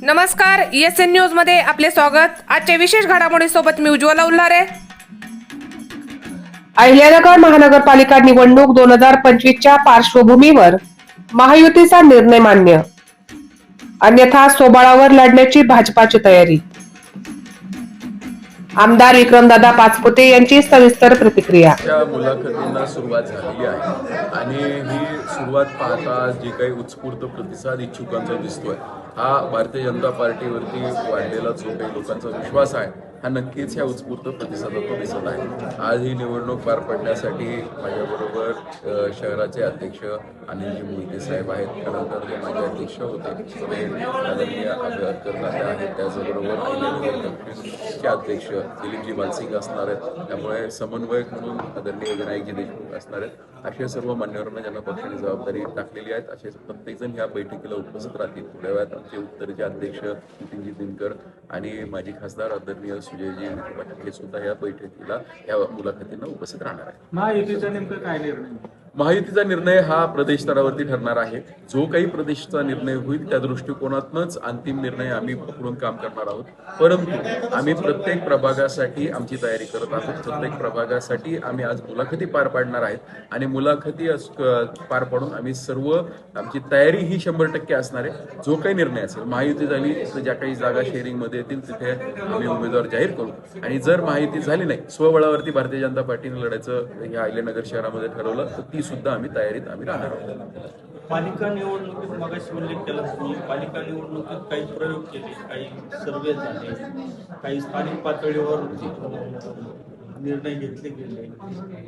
नमस्कार, ESN news मध्ये आपले स्वागत। आजच्या विशेष घडामोडीसोबत मी उज्ज्वला उल्हारे। अहिल्यानगर महानगरपालिका निवडणूक 2025च्या पार्श्वभूमीवर महायुतीचा निर्णय मान्य, अन्यथा सोबाळावर लढण्याची भाजपाची तयारी। आमदार विक्रमदादा पाचपुते यांची सविस्तर प्रतिक्रिया। मुलाखतींना सुरुवात झालेली आहे आणि ही सुरुवात पाहता जे काही उत्स्फूर्त प्रतिसाद इच्छुकांचा दिसतोय हा भारतीय जनता पार्टीवरती वाढलेला जो काही लोकांचा विश्वास आहे हा नक्कीच ह्या उत्स्फूर्त प्रतिसादातून दिसत आहे। आज ही निवडणूक पार पडण्यासाठी माझ्याबरोबर शहराचे अध्यक्ष अनिलजी मोहिते साहेब आहेत, त्यानंतर जे माझे अध्यक्ष होते ते आदरणीय आंबेडकर दादा आहेत, त्याचबरोबर अहिल्यानगर दक्षिणचे अध्यक्ष दिलीपजी बालसिंग असणार आहेत, त्यामुळे समन्वयक म्हणून आदरणीय विनायकजी देशमुख असणार आहेत। असे सर्व मान्यवरांना ज्यांना पक्षाने जबाबदारी टाकलेली आहेत असे प्रत्येकजण ह्या बैठकीला उपस्थित राहतील। थोड्या वेळात आमचे उत्तरचे अध्यक्ष नितीनजी दिनकर आणि माजी खासदार आदरणीय सुजयजी पाटील हे सुद्धा या बैठकीला या मुलाखतींना उपस्थित राहणार आहेत। महायुतीचा नेमकं काय निर्णय? महायुतीचा निर्णय हा प्रदेश स्तरावरती ठरणार आहे। जो काही प्रदेशचा निर्णय होईल त्या दृष्टिकोनातूनच अंतिम निर्णय आम्ही पकडून काम करणार आहोत, परंतु आम्ही प्रत्येक प्रभागासाठी आमची तयारी करत आहोत। प्रत्येक प्रभागासाठी आम्ही आज मुलाखती पार पाडणार आहेत आणि मुलाखती पार पाडून आम्ही सर्व आमची तयारी ही 100% असणार आहे। जो काही निर्णय असेल महायुती झाली तर ज्या काही जागा शेअरिंगमध्ये येतील तिथे आम्ही उमेदवार जाहीर करू आणि जर महायुती झाली नाही स्वबळावरती भारतीय जनता पार्टीने लढायचं या अहिल्यानगर शहरामध्ये ठरवलं तर ती सुद्धा आम्ही तयारीत राहणार आहोत। पालिका निवडणुकीत मगाशी उल्लेख केला तुम्ही, पालिका निवडणुकीत काही प्रयोग केले, काही सर्वे झाले, काही स्थानिक पातळीवर निर्णय घेतले गेले,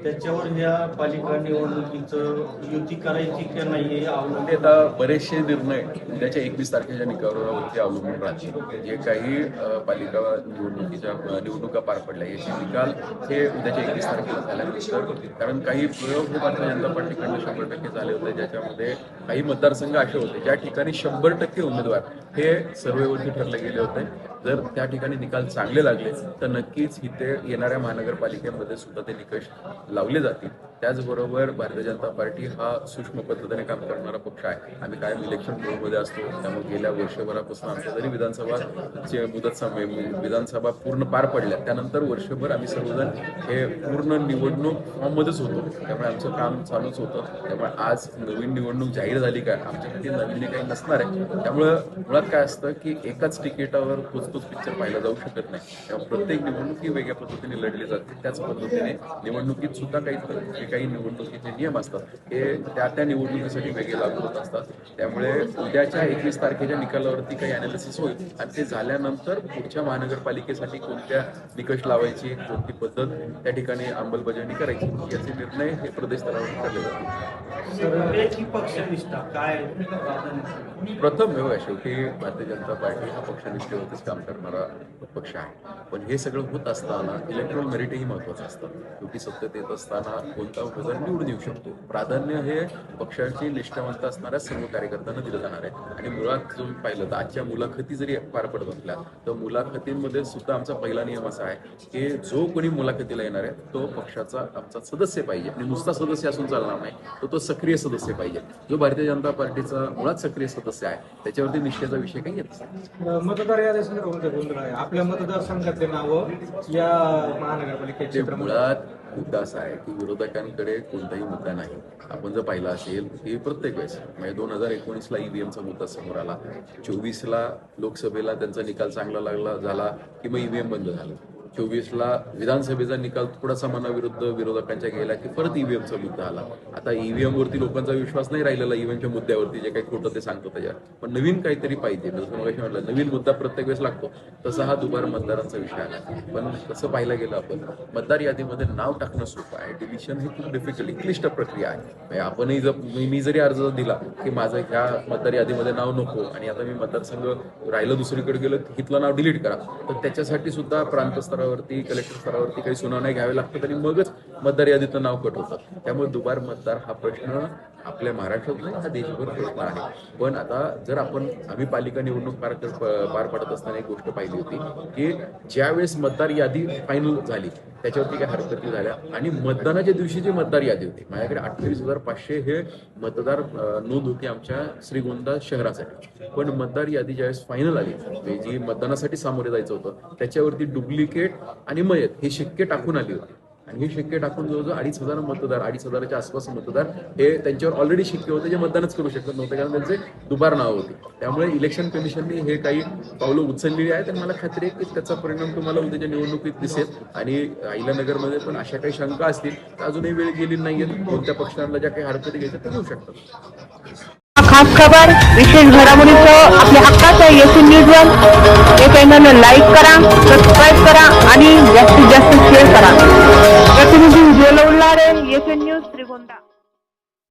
त्याच्यावर या पालिका निवडणुकीचं युती करायची की नाही ते आता बरेचसे निर्णय उद्याच्या 21 तारखेच्या निकालावरती अवलंबून राहतील। जे काही पालिका निवडणुका पार पडल्या याचे निकाल हे उद्याच्या 21 तारखेला झाल्यानंतर, कारण काही प्रयोग हे भारतीय जनता पार्टीकडनं 100% झाले होते, ज्याच्यामध्ये काही मतदारसंघ असे होते ज्या ठिकाणी 100% उमेदवार हे सर्वेवरती ठरले गेले होते। जर त्या ठिकाणी निकाल चांगले लागले तर नक्कीच इथे येणाऱ्या महानगरपालिकेमध्ये सुद्धा ते निकष लावले जातील। त्याचबरोबर भारतीय जनता पार्टी हा सूक्ष्म पद्धतीने काम करणारा पक्ष आहे। आम्ही कायम इलेक्शन मोडमध्ये असतो, त्यामुळे गेल्या वर्षभरापासून आमच्या जरी विधानसभा पूर्ण पार पडल्या त्यानंतर वर्षभर आम्ही सर्वजण हे पूर्ण निवडणूक फॉर्ममध्येच होतो, त्यामुळे आमचं काम चालूच होतं। त्यामुळे आज नवीन निवडणूक जाहीर झाली काय आमच्यासाठी नवीन काही नसणार आहे। त्यामुळं मुळात काय असतं की एकाच तिकिटावर तोच पिक्चर पाहिला जाऊ शकत नाही, त्यामुळे प्रत्येक निवडणूक ही वेगळ्या पद्धतीने लढली जाते। त्याच पद्धतीने निवडणुकीत सुद्धा काही निवडणुकीचे नियम असतात हे त्या निवडणुकीसाठी वेगळे लागू होत असतात। त्यामुळे उद्याच्या 21 तारखेच्या निकालावरती काही अनालिसिस होईल आणि ते झाल्यानंतर पुढच्या महानगरपालिकेसाठी कोणत्या निकष लावायची, कोणती पद्धत त्या ठिकाणी अंमलबजावणी करायची याचे निर्णय हे प्रदेश स्तरावर ठरले जातील। सर्वेची पक्षनिष्ठा काय? प्रथम बघा, शेवटी भारतीय जनता पार्टी हा पक्षनिष्ठेवरतीच काम करणारा पक्ष आहे, पण हे सगळं होत असताना इलेक्ट्रॉल मेरिटही महत्वाचं असतं। शेवटी सत्तेत येत असताना कोणता उमेदवार निवडून येऊ शकतो, प्राधान्य हे पक्षाची निष्ठावंत असणाऱ्या सर्व कार्यकर्त्यांना दिलं जाणार आहे। आणि मुळात जो पाहिलं तर आजच्या मुलाखती जरी पार पडत असल्या तर मुलाखतींमध्ये सुद्धा आमचा पहिला नियम असा आहे की जो कोणी मुलाखतीला येणार आहे तो पक्षाचा आमचा सदस्य पाहिजे आणि नुसता सदस्य असून चालणार नाही, तो सक्रिय सदस्य पाहिजे। जो भारतीय जनता पार्टीचा मुळात सक्रिय सदस्य आहे त्याच्यावरती निष्ठेचा विषय काही येत नाही। मतदार यादीमध्ये आपल्या मतदारसंघातले नाव या महानगरपालिकेचे मुळात मुद्दा असा आहे की विरोधकांकडे कोणताही मुद्दा नाही। आपण जर पाहिला असेल की प्रत्येक वेळेस म्हणजे 2019ला ईव्हीएमचा मुद्दा समोर आला, 24ला लोकसभेला त्यांचा निकाल चांगला झाला की मग ईव्हीएम बंद झालं, 24ला विधानसभेचा निकाल थोडासा मनाविरुद्ध विरोधकांच्या गेला की परत ईव्हीएमचा मुद्दा आला। आता ईव्हीएम वरती लोकांचा विश्वास नाही राहिलेला, ईव्हीएमच्या मुद्द्यावरती जे काही खोटं ते सांगतो त्याच्यावर, पण नवीन काहीतरी पाहिजे। जसं मग म्हटलं नवीन मुद्दा प्रत्येक वेळेस लागतो, तसा हा दुबार मतदारांचा विषय आला। पण कसं पाहायला गेलं आपण मतदार यादीमध्ये नाव टाकणं सोपं आहे, डिलिशन ही खूप डिफिकल्ट क्लिष्ट प्रक्रिया आहे। आपणही मी जरी अर्ज दिला की माझं ह्या मतदार यादीमध्ये नाव नको आणि आता मी मतदारसंघ राहिलं दुसरीकडे गेलं तिथलं नाव डिलीट करा, तर त्याच्यासाठी सुद्धा प्रांत स्तरावरती कलेक्टर स्तरावरती काही सुनावण्या घ्याव्या लागतात आणि मगच मतदार यादीतलं नाव कट होतं। त्यामुळे दुबार मतदार हा प्रश्न आपल्या महाराष्ट्रात नाही, हा देशभर प्रश्न आहे। पण आता जर आम्ही पालिका निवडणूक पार पडत असताना एक गोष्ट पाहिली होती की ज्यावेळेस मतदार यादी फायनल झाली त्याच्यावरती काही हरकती झाल्या. आणि मतदानाच्या दिवशी जी मतदार यादी होती, माझ्याकडे 28,500 हे मतदार नोंद होती आमच्या श्रीगोंदा शहरासाठी. पण मतदार यादी ज्यावेळेस फायनल आली, म्हणजे जी मतदानासाठी सामोरे जायचं होतं, त्याच्यावरती डुप्लिकेट आणि मयत हे शिक्के टाकून आली होती. आणि हे शिक्के टाकून जवळजवळ 2,500 मतदार, 2,500च्या आसपास मतदार हे त्यांच्यावर ऑलरेडी शिक्के होते जे मतदानच करू शकत नव्हते, कारण त्यांचे दुबार नाव होती. त्यामुळे इलेक्शन कमिशनने हे काही पावलं उचललेली आहेत आणि मला खात्री आहे की त्याचा परिणाम तुम्हाला उद्याच्या निवडणुकीत दिसेल. आणि अहिल्यानगरमध्ये पण अशा काही शंका असतील तर अजूनही वेळ गेली नाहीये. कोणत्या पक्षांना ज्या काही हरकती घ्यायच्या त्या घेऊ शकतात. खास खबर विशेष घडामोडीचं आपल्या हक्काचं येथील न्यूजवर हे चॅनल लाईक करा, सबस्क्राईब करा आणि जास्तीत जास्त शेअर करा. प्रतिनिधी उज्ज्वल उल्हारे, येथील न्यूज श्रीगोंदा.